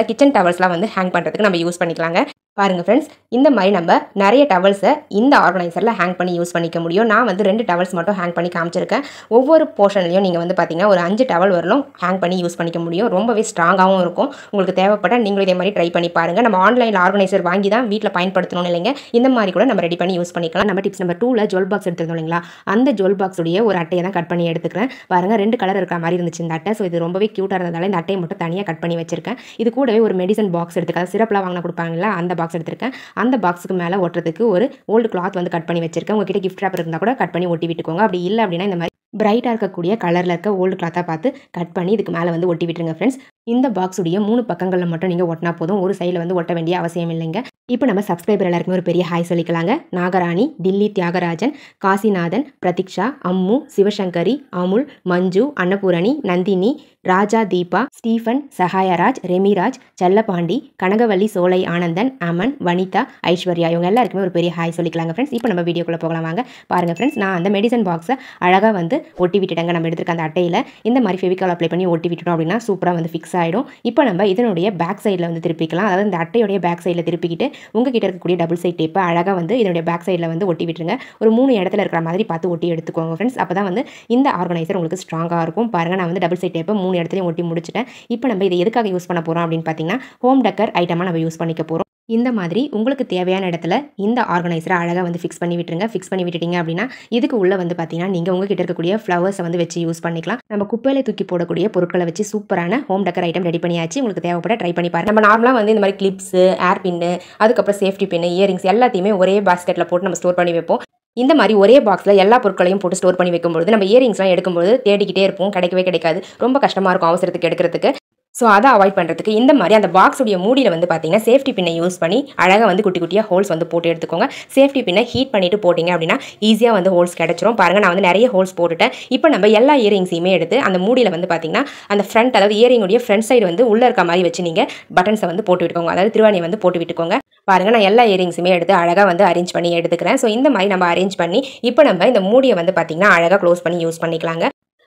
கிச்சன் டவல்ஸ்லாம் வந்து ஹேங் பண்ணுறதுக்கு நம்ம யூஸ் பண்ணிக்கலாங்க. பாருங்கள் ஃப்ரெண்ட்ஸ், இந்த மாதிரி நம்ம நிறைய டவல்ஸை இந்த ஆர்கனைசரில் ஹேங் பண்ணி யூஸ் பண்ணிக்க முடியும். நான் வந்து 2 டவல்ஸ் மட்டும் ஹேங் பண்ணி காமிச்சிருக்கேன். ஒவ்வொரு போர்ஷன்லையும் நீங்கள் வந்து பார்த்தீங்கன்னா ஒரு 5 டவல் வரலும் ஹேங் பண்ணி யூஸ் பண்ணிக்க முடியும். ரொம்பவே ஸ்ட்ராங்காகவும் இருக்கும். உங்களுக்கு தேவைப்பட்ட நீங்களும் இதே மாதிரி ட்ரை பண்ணி பாருங்கள். நம்ம ஆன்லைனில் ஆர்கனைசர் வாங்கி தான் வீட்டில் பயன்படுத்தணும் இல்லைங்க, இந்த மாதிரி கூட நம்ம ரெடி பண்ணி யூஸ் பண்ணிக்கலாம். நம்ம டிப்ஸ் நம்பர் 2ல் ஜுவல் பாக்ஸ் எடுத்துருந்தோம் இல்லைங்களா, அந்த ஜுவல் பாக்ஸுடைய ஒரு அட்டையை தான் கட் பண்ணி எடுத்துக்கிறேன். பாருங்கள், 2 கலர் இருக்கிற மாதிரி இருந்துச்சு இந்த அட்டை. ஸோ இது ரொம்பவே க்யூட்டாக இருந்ததால் இந்த அட்டையை மட்டும் தனியாக கட் பண்ணி வச்சிருக்கேன். இது கூடவே ஒரு மெடிசன் பாக்ஸ் எடுத்துக்கிறேன். சிரப்லாம் வாங்கினா கொடுப்பாங்களா, அந்த பாக்ஸ் எடுத்திருக்கேன். அந்த பாக்ஸுக்கு மேலே ஒட்டுறதுக்கு ஒரு ஓல்டு கிளாத் வந்து கட் பண்ணி வச்சிருக்கேன். உங்ககிட்ட கிஃப்ட் ரேப்பர் இருந்தால் கூட கட் பண்ணி ஒட்டி விட்டுக்கோங்க. அப்படி இல்லை அப்படின்னா இந்த மாதிரி பிரைட்டாக இருக்கக்கூடிய கலரில் இருக்க ஓல்டு கிளாத்தாக பார்த்து கட் பண்ணி இதுக்கு மேலே வந்து ஒட்டி விட்டுருங்க ஃப்ரெண்ட்ஸ். இந்த பாக்ஸுடைய 3 பக்கங்களில் மட்டும் நீங்கள் ஒட்டினா போதும், ஒரு சைடில் வந்து ஒட்ட வேண்டிய அவசியம் இல்லைங்க. இப்போ நம்ம சப்ஸ்கிரைபர் எல்லாருக்குமே ஒரு பெரிய ஹாய் சொல்லிக்கலாங்க. நாகராணி, டில்லி தியாகராஜன், காசிநாதன், பிரதீக்ஷா, அம்மு, சிவசங்கரி, அமுல், மஞ்சு, அன்னபூரணி, நந்தினி, ராஜா, தீபா, ஸ்டீஃபன், சகாயராஜ், ரெமிராஜ், செல்லப்பாண்டி, கனகவள்ளி சோலை ஆனந்தன், அமன், வனிதா, ஐஸ்வர்யா, இவங்க எல்லாருக்குமே ஒரு பெரிய ஹாய் சொல்லிக்கலாங்க ஃப்ரெண்ட்ஸ். இப்போ நம்ம வீடியோக்குள்ளே போகலாம் வாங்க. பாருங்கள் ஃப்ரெண்ட்ஸ், நான் அந்த மெடிசன் பாக்ஸை அழகாக வந்து ஒட்டி விட்டுட்டேங்க. நம்ம எடுத்துருக்க அந்த அட்டையில் இந்த மாதிரி ஃபெவிகால் அப்ளை பண்ணி ஒட்டி விட்டுட்டோம் அப்படின்னா சூப்பராக வந்து ஃபிக்ஸ் ஆகிடும். இப்போ நம்ம இதனுடைய பேக் சைடில் வந்து திருப்பிக்கலாம். அதாவது இந்த அட்டையோடைய பேக் சைடில் திருப்பிக்கிட்டு உங்ககிட்ட இருக்கக்கூடிய டபுள் சைட் டேப்பை அழகாக வந்து இதனுடைய பேக் சைடில் வந்து ஒட்டி விட்டுருங்க. ஒரு 3 இடத்துல இருக்கிற மாதிரி பார்த்து ஒட்டி எடுத்துக்கோங்க ஃப்ரெண்ட்ஸ். அப்போ தான் வந்து இந்த ஆர்கனைசர் உங்களுக்கு ஸ்ட்ராங்காக இருக்கும். பாருங்கள், நான் வந்து டபுள் சைட் டேப்பை 3 இடத்துலையும் ஒட்டி முடிச்சிட்டேன். இப்போ நம்ம இதை எதுக்காக யூஸ் பண்ண போகிறோம் அப்படின்னு பார்த்தீங்கன்னா ஹோம் டெக்கர் ஐட்டமாக நம்ம யூஸ் பண்ணிக்க போகிறோம். இந்த மாதிரி உங்களுக்கு தேவையான இடத்துல இந்த ஆர்கனைசரை அழகாக வந்து ஃபிக்ஸ் பண்ணி விட்டுருங்க. ஃபிக்ஸ் பண்ணி விட்டுட்டீங்க அப்படின்னா இதுக்கு உள்ளே வந்து பார்த்தீங்கன்னா நீங்கள் உங்ககிட்ட இருக்கக்கூடிய ஃப்ளவர்ஸை வந்து வச்சு யூஸ் பண்ணிக்கலாம். நம்ம குப்பையில தூக்கி போடக்கூடிய பொருட்களை வச்சு சூப்பரான ஹோம் டெக்கர் ஐட்டம் ரெடி பண்ணியாச்சு. உங்களுக்கு தேவைப்பட ட்ரை பண்ணி பாருங்க. நம்ம நார்மலாக வந்து இந்த மாதிரி கிளிப்ஸு, ஏர் பின்னு, அதுக்கப்புறம் சேஃப்டி பின்னு, இயரிங்ஸ் எல்லாத்தையுமே ஒரே பாஸ்கெட்டில் போட்டு நம்ம ஸ்டோர் பண்ணி வைப்போம். இந்த மாதிரி ஒரே பாக்ஸில் எல்லா பொருட்களையும் போட்டு ஸ்டோர் பண்ணி வைக்கும்போது நம்ம இயரிங்ஸ்லாம் எடுக்கும்போது தேடிக்கிட்டே இருப்போம், கிடைக்கவே கிடைக்காது. ரொம்ப கஷ்டமாக இருக்கும் அவசரத்துக்கு எடுக்கிறதுக்கு. ஸோ அதை அவாய்ட் பண்ணுறதுக்கு இந்த மாதிரி அந்த பாக்ஸுடைய மூடியில் வந்து பார்த்தீங்கன்னா சேஃப்டி பின்னை யூஸ் பண்ணி அழகாக வந்து குட்டி குட்டியாக ஹோல்ஸ் வந்து போட்டு எடுத்துக்கோங்க. சேஃப்டி பின்னை ஹீட் பண்ணிவிட்டு போட்டிங்க அப்படின்னா ஈஸியாக வந்து ஹோல்ஸ் கிடச்சிரும். பாருங்கள், நான் வந்து நிறைய ஹோல்ஸ் போட்டுட்டேன். இப்போ நம்ம எல்லா இயரிங்ஸையுமே எடுத்து அந்த மூடியில் வந்து பார்த்தீங்கன்னா அந்த ஃப்ரண்ட், அதாவது இயரிங்குடைய ஃப்ரண்ட் சைடு வந்து உள்ளே இருக்க மாதிரி வச்சு நீங்கள் பட்டன்ஸை வந்து போட்டு விட்டுக்கோங்க. அதாவது திருவாணியை வந்து போட்டு விட்டுக்கோங்க. பாருங்கள், நான் எல்லா இயரிங்ஸுமே எடுத்து அழகாக வந்து அரேஞ்ச் பண்ணி எடுத்துக்கிறேன். ஸோ இந்த மாதிரி நம்ம அரேஞ்ச் பண்ணி இப்போ நம்ம இந்த மூடியை வந்து பார்த்தீங்கன்னா அழகாக க்ளோஸ் பண்ணி யூஸ் பண்ணிக்கலாங்க.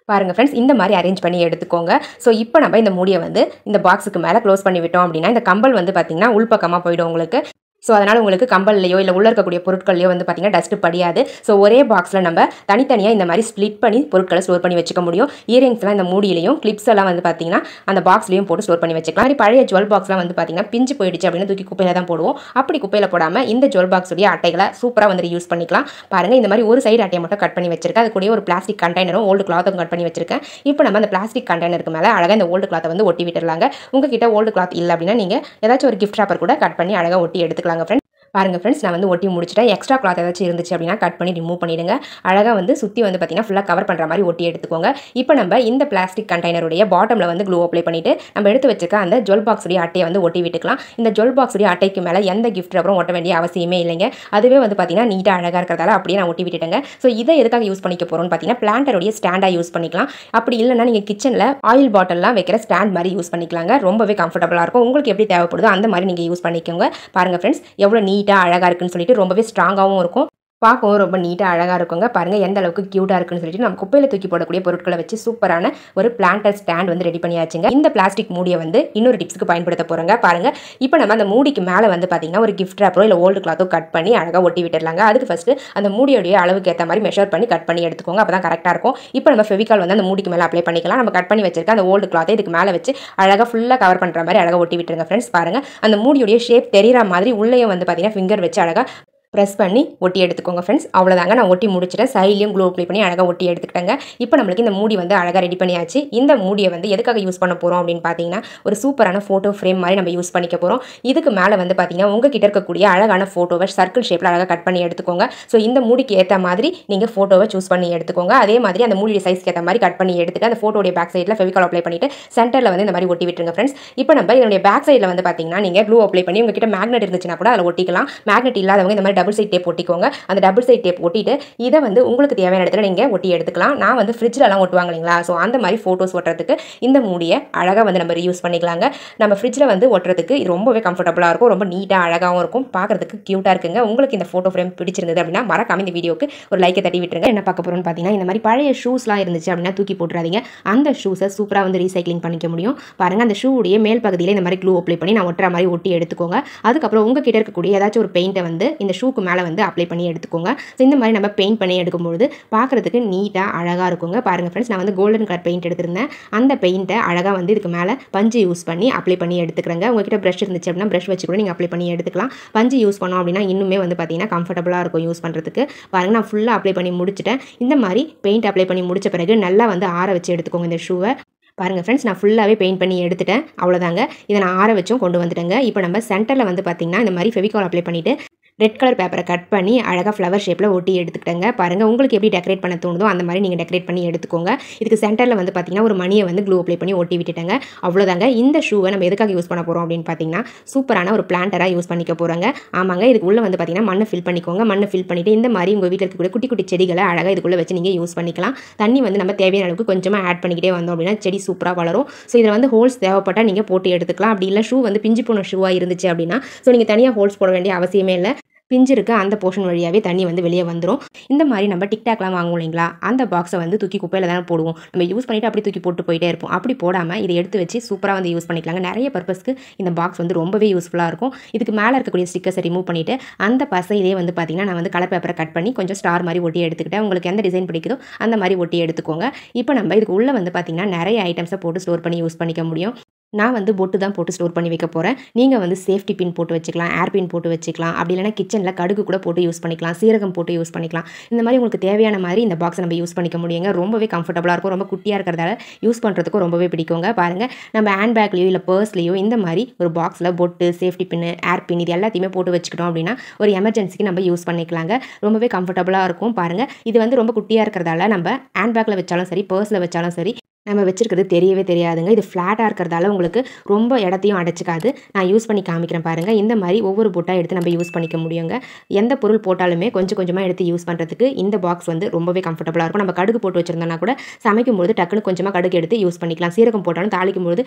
பாருங்கள் ஃப்ரெண்ட்ஸ், இந்த மாதிரி அரேஞ்ச் பண்ணி எடுத்துக்கோங்க. ஸோ இப்போ நம்ம இந்த மூடியை வந்து இந்த பாக்ஸுக்கு மேலே க்ளோஸ் பண்ணி விட்டோம் அப்படின்னா இந்த கம்பல் வந்து பார்த்தீங்கன்னா உள்பக்கமாக போயிடும் உங்களுக்கு. ஸோ அதனால் உங்களுக்கு கம்பல்லையோ இல்லை உள்ளே இருக்கக்கூடிய பொருட்கள்லையோ வந்து பார்த்திங்கன்னா டஸ்ட்டு படியாது. ஸோ ஒரே பாக்ஸில் நம்ம தனித்தனியாக இந்த மாதிரி ஸ்ப்ளிட் பண்ணி பொருட்களை ஸ்டோர் பண்ணி வச்சுக்க முடியும். இயரிங்ஸ்லாம் இந்த மூடியிலையும், கிளிப்ஸ் எல்லாம் வந்து பார்த்திங்கன்னா அந்த பாக்ஸ்லையும் போட்டு ஸ்டோர் பண்ணி வச்சுக்கலாம். மாதிரி பழைய ஜுவல் பாக்ஸ்லாம் வந்து பார்த்திங்கன்னா பிஞ்சு போயிடுச்சு அப்படின்னு தூக்கி குப்பையில் தான் போடுவோம். அப்படி குப்பையில் போடாமல் இந்த ஜுவல் பாக்ஸுடைய அட்டைகளை சூப்பராக வந்து யூஸ் பண்ணிக்கலாம். பாருங்கள், இந்த மாதிரி ஒரு சைடு அட்டையை மட்டும் கட் பண்ணி வச்சிருக்கேன். அது கூட ஒரு பிளாஸ்டிக் கண்டெய்னரும் ஓல்டு கிளாத்தும் கட் பண்ணி வச்சிருக்கேன். இப்போ நம்ம அந்த பிளாஸ்டிக் கண்டெய்னருக்கு மேலே அழகாக இந்த ஓல்டு கிளாத்தை வந்து ஒட்டி விட்டுருலாங்க. உங்ககிட்ட ஓல்டு கிளாத் இல்லை அப்படின்னா நீங்கள் ஏதாச்சும் ஒரு கிஃப்ட் ராப்பர் கூட கட் பண்ணி அழகாக ஒட்டி எடுத்துக்கலாங்க ஃப்ரெண்ட்ஸ். பாருங்க ஃப்ரெண்ட்ஸ், நான் வந்து ஒட்டி முடிச்சுட்டேன். எக்ஸ்ட்ரா கிளாத் ஏதாச்சும் இருந்துச்சு அப்படின்னா கட் பண்ணி ரிமூவ் பண்ணிடுங்க. அழகாக வந்து சுற்றி வந்து பார்த்தீங்கன்னா ஃபுல்லாக கவர் பண்ணுற மாதிரி ஒட்டி எடுத்துக்கோங்க. இப்போ நம்ம இந்த பிளாஸ்டிக் கண்டெய்னருடைய பாட்டமில் வந்து க்ளூ அப்ளை பண்ணிவிட்டு நம்ம எடுத்து வச்சுக்க அந்த ஜுவல் பாக்ஸுடைய அட்டையை வந்து ஒட்டி விட்டுக்கலாம். இந்த ஜுவல் பாக்ஸுடைய அட்டைக்கு மேலே எந்த கிஃப்ட் அப்புறம் ஒட்ட வேண்டிய அவசியமே இல்லைங்க. அதுவே வந்து பார்த்தீங்கன்னா நீட்டாக அழகாக இருக்கிறதால அப்படியே நான் ஒட்டி விட்டுட்டேங்க. ஸோ இதை எதுக்காக யூஸ் பண்ணிக்க போகிறோம்னு பார்த்தீங்கன்னா பிளான்டருடைய ஸ்டாண்டாக யூஸ் பண்ணிக்கலாம். அப்படி இல்லைன்னா நீங்கள் கிச்சனில் ஆயில் பாட்டில்லாம் வைக்கிற ஸ்டாண்ட் மாதிரி யூஸ் பண்ணிக்கலாங்க. ரொம்பவே கம்ஃபர்டபுளாக இருக்கும். உங்களுக்கு எப்படி தேவைப்படுதோ அந்த மாதிரி நீங்கள் யூஸ் பண்ணிக்கோங்க. பாருங்கள் ஃப்ரெண்ட்ஸ், எவ்வளோ நீட்டாக அழகாக இருக்குன்னு சொல்லிட்டு ரொம்பவே ஸ்ட்ராங்காகவும் இருக்கும். பார்க்கவும் ரொம்ப நீட்டாக அழகாக இருக்குங்க. பாருங்கள் எந்த அளவுக்கு க்யூட்டாக இருக்குன்னு சொல்லிட்டு நம்ம குப்பையில் தூக்கி போடக்கூடிய பொருட்களை வச்சு சூப்பரான ஒரு பிளான்டர் ஸ்டாண்ட் வந்து ரெடி பண்ணியாச்சுங்க. இந்த பிளாஸ்டிக் மூடியை வந்து இன்னொரு டிப்ஸ்க்கு பயன்படுத்த போகிறோங்க. பாருங்கள், இப்போ நம்ம அந்த மூடிக்கு மேலே வந்து பார்த்தீங்கன்னா ஒரு கிஃப்ட் ரேப்பரோ இல்லை ஓல்டு கிளாத்தோ கட் பண்ணி அழகாக ஒட்டி விட்டுடலாங்க. அதுக்கு ஃபஸ்ட்டு அந்த மூடியோடைய அளவுக்கு ஏற்ற மாதிரி மெஷர் பண்ணி கட் பண்ணி எடுத்துக்கோங்க. அப்போ தான் கரெக்டாக இருக்கும். இப்போ நம்ம ஃபெவிகால் வந்து அந்த மூடிக்கு மேலே அப்ளை பண்ணிக்கலாம். நம்ம கட் பண்ணி வச்சிருக்க அந்த ஓல்டு கிளாத்தை இதுக்கு மேலே வச்சு அழகாக ஃபுல்லாக கவர் பண்ணுற மாதிரி அழகாக ஒட்டி விட்டுருங்க. ஃப்ரெண்ட்ஸ் பாருங்கள், அந்த மூடியோடைய ஷேப் தெரிகிற மாதிரி உள்ளேயும் வந்து பார்த்தீங்கன்னா ஃபிங்கர் வச்சு அழகாக ப்ரெஸ் பண்ணி ஒட்டி எடுத்துக்கோங்க. ஃப்ரெண்ட்ஸ் அவ்வளோதாங்க, நான் ஒட்டி முடிச்சிட்டேன். சைட்லையும் க்ளூ அப்ளை பண்ணி அழகாக ஒட்டி எடுத்துக்கிட்டேங்க. இப்போ நம்மளுக்கு இந்த மூடி வந்து அழகாக ரெடி பண்ணியாச்சு. இந்த மூடியை வந்து எதுக்காக யூஸ் பண்ண போகிறோம் அப்படின்னு பார்த்தீங்கன்னா ஒரு சூப்பரான ஃபோட்டோ ஃப்ரேம் மாதிரி நம்ம யூஸ் பண்ணிக்க போகிறோம். இதுக்கு மேலே வந்து பார்த்தீங்கன்னா உங்ககிட்ட இருக்கக்கூடிய அழகான ஃபோட்டோவை சர்க்கிள் ஷேப்பில் அழகாக கட் பண்ணி எடுத்துக்கோங்க. ஸோ இந்த மூடிக்கு ஏற்ற மாதிரி நீங்கள் ஃபோட்டோவை சூஸ் பண்ணி எடுத்துக்கோங்க. அதே மாதிரி அந்த மூடிய சைஸ்க்கு ஏற்ற மாதிரி கட் பண்ணி எடுத்துட்டு அந்த ஃபோட்டோடைய பேக் சைடில் ஃபெவிகால் அப்ளை பண்ணிட்டு சென்டரில் வந்து இந்த மாதிரி ஒட்டி விட்டுருங்க. ஃப்ரெண்ட்ஸ் இப்போ நம்ம இதனுடைய பேக் சைடில் வந்து பார்த்தீங்கன்னா நீங்கள் க்ளூ அப்ளை பண்ணி உங்ககிட்ட மேக்னெட் இருந்துச்சுன்னா கூட அதில் ஒட்டிக்கலாம். மேக்னெட் இல்லாதவங்க இந்த மாதிரி டபுள் சைட் டேப் ஒட்டிக்கோங்க. அந்த டபுள் சைட் டேப் ஒட்டிட்டு இதை வந்து உங்களுக்கு தேவையான இடத்துல நீங்கள் ஒட்டி எடுத்துக்கலாம். நான் வந்து ஃப்ரிட்ஜ்லலாம் ஒட்டுவாங்க இல்லைங்களா, ஸோ அந்த மாதிரி ஃபோட்டோஸ் ஒட்டுறதுக்கு இந்த மூடியை அழகாக வந்து நம்ம யூஸ் பண்ணிக்கலாங்க. நம்ம ஃப்ரிட்ஜில் வந்து ஒட்டுறதுக்கு இது ரொம்பவே கம்ஃபர்டபுளாக இருக்கும். ரொம்ப நீட்டாக அழகாகவும் இருக்கும். பார்க்குறதுக்கு க்யூட்டாக இருக்குங்க. உங்களுக்கு இந்த ஃபோட்டோ ஃப்ரேம் பிடிச்சிருந்தது அப்படின்னா மறக்காம இந்த வீடியோக்கு ஒரு லைக்கை தட்டி விட்டுருங்க. என்ன பார்க்க போகிறோம்னு பார்த்தீங்கன்னா இந்த மாதிரி பழைய ஷூஸ்லாம் இருந்துச்சு அப்படின்னா தூக்கி போட்டுறாதீங்க. அந்த ஷூஸை சூப்பராக வந்து ரீசைக்ளிங் பண்ணிக்க முடியும். பாருங்கள், அந்த ஷூடைய மேல் பகுதியில் இந்த மாதிரி க்ளூ அப்ளை பண்ணி நான் ஒட்டுற மாதிரி ஒட்டி எடுத்துக்கோங்க. அதுக்கப்புறம் உங்ககிட்ட இருக்கக்கூடிய ஏதாச்சும் ஒரு பெயிண்ட்டை வந்து இந்த ஷூக்கு மேலே வந்து அப்ளை பண்ணி எடுத்துக்கோங்க. ஸோ இந்த மாதிரி நம்ம பெயிண்ட் பண்ணி எடுக்கும்போது பார்க்குறதுக்கு நீட்டாக அழகாக இருக்குங்க. பாருங்கள் ஃப்ரெண்ட்ஸ், நான் வந்து கோல்டன் கலர் பெயிண்ட் எடுத்திருந்தேன். அந்த பெயிண்ட்டை அழகாக வந்து இதுக்கு மேலே பஞ்சு யூஸ் பண்ணி அப்ளை பண்ணி எடுத்துக்கிறேங்க. உங்ககிட்ட ப்ரஷ் இருந்துச்சு அப்படின்னா ப்ரஷ் வச்சு கூட நீங்கள் அப்ளை பண்ணி எடுத்துக்கலாம். பஞ்சு யூஸ் பண்ணோம் அப்படின்னா இன்னுமே வந்து பார்த்தீங்கன்னா கம்ஃபர்டபுளாக இருக்கும் யூஸ் பண்ணுறதுக்கு. பாருங்கள், நான் ஃபுல்லாக அப்ளை பண்ணி முடிச்சிட்டேன். இந்த மாதிரி பெயிண்ட் அப்ளை பண்ணி முடிச்ச பிறகு நல்லா வந்து ஆற வச்சு எடுத்துக்கோங்க இந்த ஷூவை. பாருங்கள் ஃப்ரெண்ட்ஸ், நான் ஃபுல்லாகவே பெயிண்ட் பண்ணி எடுத்துட்டேன். அவ்வளோதாங்க, இதை நான் ஆற வச்சும் கொண்டு வந்துட்டேங்க. இப்போ நம்ம சென்டரில் வந்து பார்த்தீங்கன்னா இந்த மாதிரி ஃபெவிகால் அப்ளை பண்ணிவிட்டு ரெட் கலர் பேப்பரை கட் பண்ணி அழகாக ஃப்ளவர் ஷேப்பில் ஒட்டி எடுத்துக்கிட்டேங்க. பாருங்கள், உங்களுக்கு எப்படி டெக்கரேட் பண்ண தோணுதோ அந்த மாதிரி நீங்கள் டெக்கரேட் பண்ணி எடுத்துக்கோங்க. இதுக்கு சென்டரில் வந்து பார்த்தீங்கன்னா ஒரு மணியை வந்து க்ளூ அப்ளை பண்ணி ஒட்டி விட்டுட்டேங்க. அவ்வளோதாங்க. இந்த ஷூவை நம்ம எதுக்காக யூஸ் பண்ண போகிறோம் அப்படின்னு பார்த்தீங்கன்னா சூப்பரான ஒரு பிளான்டராக யூஸ் பண்ணிக்க போகிறாங்க. ஆமாங்க, இதுக்குள்ளே வந்து பார்த்தீங்கன்னா மண்ணை ஃபில் பண்ணிக்கோங்க. மண்ணை ஃபில் பண்ணிவிட்டு இந்த மாதிரி உங்கள் வீட்டில் இருக்கக்கூடிய குட்டி குட்டி செடிகளை அழகாக இதுக்குள்ளே வச்சு நீங்கள் யூஸ் பண்ணிக்கலாம். தண்ணி வந்து நம்ம தேவையான அளவுக்கு கொஞ்சமாக ஆட் பண்ணிக்கிட்டே வந்தோம் அப்படின்னா செடி சூப்பராக வளரும். ஸோ இதில் வந்து ஹோல்ஸ் தேவைப்பட்டால் நீங்கள் போட்டு எடுத்துக்கலாம். அப்படி இல்லை ஷூ வந்து பிஞ்சு போன ஷூவாக இருந்துச்சு அப்படின்னா ஸோ நீங்கள் தனியாக ஹோல்ஸ் போட வேண்டிய அவசியமே இல்லை. பிஞ்சு இருக்க அந்த போர்ஷன் வழியாகவே தண்ணி வந்து வெளியே வந்துடும். இந்த மாதிரி நம்ம டிக்டாக்லாம் வாங்குவோம் இல்லைங்களா, அந்த பாக்ஸை வந்து தூக்கி குப்பையில் தானே போடுவோம். நம்ம யூஸ் பண்ணிவிட்டு அப்படி தூக்கி போட்டு போயிட்டே இருப்போம். அப்படி போடாமல் இதை எடுத்து வச்சு சூப்பராக வந்து யூஸ் பண்ணிக்கலாங்க. நிறைய பர்பஸ்க்கு இந்த பாக்ஸ் வந்து ரொம்பவே யூஸ்ஃபுல்லாக இருக்கும். இதுக்கு மேலே இருக்கக்கூடிய ஸ்டிக்கர்ஸை ரிமூவ் பண்ணிவிட்டு அந்த பசையிலே வந்து பார்த்தீங்கன்னா நான் வந்து கலர் பேப்பரை கட் பண்ணி கொஞ்சம் ஸ்டார் மாதிரி ஒட்டி எடுத்துக்கிட்டேன். உங்களுக்கு எந்த டிசைன் பிடிக்குதோ அந்த மாதிரி ஒட்டி எடுத்துக்கோங்க. இப்போ நம்ம இதுக்கு உள்ளே வந்து பார்த்தீங்கன்னா நிறைய ஐட்டம்ஸை போட்டு ஸ்டோர் பண்ணி யூஸ் பண்ணிக்க முடியும். நான் வந்து பொட்டு தான் போட்டு ஸ்டோர் பண்ணி வைக்க போகிறேன். நீங்கள் வந்து சேஃப்டி பின் போட்டு வச்சுக்கலாம், ஏர் பின் போட்டு வச்சுக்கலாம். அப்படி இல்லைனா கிச்சனில் கடுகு கூட போட்டு யூஸ் பண்ணிக்கலாம், சீரகம் போட்டு யூஸ் பண்ணிக்கலாம். இந்த மாதிரி உங்களுக்கு தேவையான மாதிரி இந்த பாக்ஸை நம்ம யூஸ் பண்ணிக்க முடியுங்க. ரொம்பவே கம்ஃபர்டபுளாக இருக்கும். ரொம்ப குட்டியாக இருக்கிறதால யூஸ் பண்ணுறதுக்கும் ரொம்பவே பிடிக்குங்க. பாருங்கள், நம்ம ஹேண்ட் பேக்லேயோ இல்லை பர்ஸ்லேயோ இந்த மாதிரி ஒரு பாக்ஸில் பொட்டு, சேஃப்டி பின், ஏர் பின் இது எல்லாத்தையுமே போட்டு வச்சுக்கிட்டோம் அப்படின்னா ஒரு எமர்ஜென்சிக்கு நம்ம யூஸ் பண்ணிக்கலாங்க. ரொம்பவே கம்ஃபர்டபுளாக இருக்கும். பாருங்கள், இது வந்து ரொம்ப குட்டியாக இருக்கிறதால நம்ம ஹேண்ட் பேக்கில் வச்சாலும் சரி, பர்ஸில் வச்சாலும் சரி நம்ம வச்சிருக்கிறது தெரியவே தெரியாதுங்க. இது ஃப்ளாட்டாக இருக்கிறதால உங்களுக்கு ரொம்ப இடத்தையும் அடைச்சிக்காது. நான் யூஸ் பண்ணி காமிக்கிறேன் பாருங்கள். இந்த மாதிரி ஒவ்வொரு பொட்டாக எடுத்து நம்ம யூஸ் பண்ணிக்க முடியுங்க. எந்த பொருள் போட்டாலுமே கொஞ்சம் கொஞ்சமாக எடுத்து யூஸ் பண்ணுறதுக்கு இந்த பாக்ஸ் வந்து ரொம்பவே கம்ஃபர்டபுளாக இருக்கும். நம்ம கடுகு போட்டு வச்சுருந்தோம்னா கூட சமைக்கும்போது டக்குன்னு கொஞ்சமாக கடுகு எடுத்து யூஸ் பண்ணிக்கலாம். சீரகம் போட்டாலும் தாளிக்கும்போது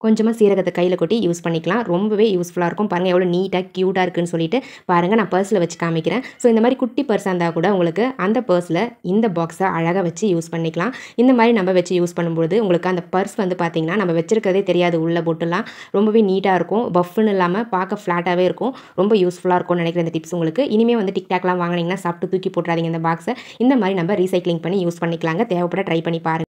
கொஞ்சமாக சீரகத்தை கையில் கொட்டி யூஸ் பண்ணிக்கலாம். ரொம்பவே யூஸ்ஃபுல்லாக இருக்கும். பாருங்கள் எவ்வளோ நீட்டாக க்யூட்டாக இருக்குன்னு சொல்லிட்டு. பாருங்கள், நான் பர்ஸில் வச்சு காமிக்கிறேன். ஸோ இந்த மாதிரி குட்டி பர்ஸாக இருந்தால் கூட உங்களுக்கு அந்த பர்ஸில் இந்த பாக்ஸை அழகாக வச்சு யூஸ் பண்ணிக்கலாம். இந்த மாதிரி நம்ம வச்சு யூஸ் பண்ணும்போது உங்களுக்கு அந்த பர்ஸ் வந்து பார்த்திங்கன்னா நம்ம வச்சிருக்கிறதே தெரியாது. உள்ள பொட்டுலாம் ரொம்பவே நீட்டாக இருக்கும். பஃப்னு இல்லாமல் பார்க்க ஃப்ளாட்டாகவே இருக்கும். ரொம்ப யூஸ்ஃபுல்லாக இருக்கும்னு நினைக்கிறேன் இந்த டிப்ஸ் உங்களுக்கு. இனிமேல் வந்து டிக்டாக்லாம் வாங்கினீங்கன்னா சாப்பிட்டு தூக்கி போட்டுறாதீங்க இந்த பாக்ஸை. இந்த மாதிரி நம்ம ரீசைக்ளிங் பண்ணி யூஸ் பண்ணிக்கலாங்க. தேவைப்பட ட்ரை பண்ணி பாருங்கள்.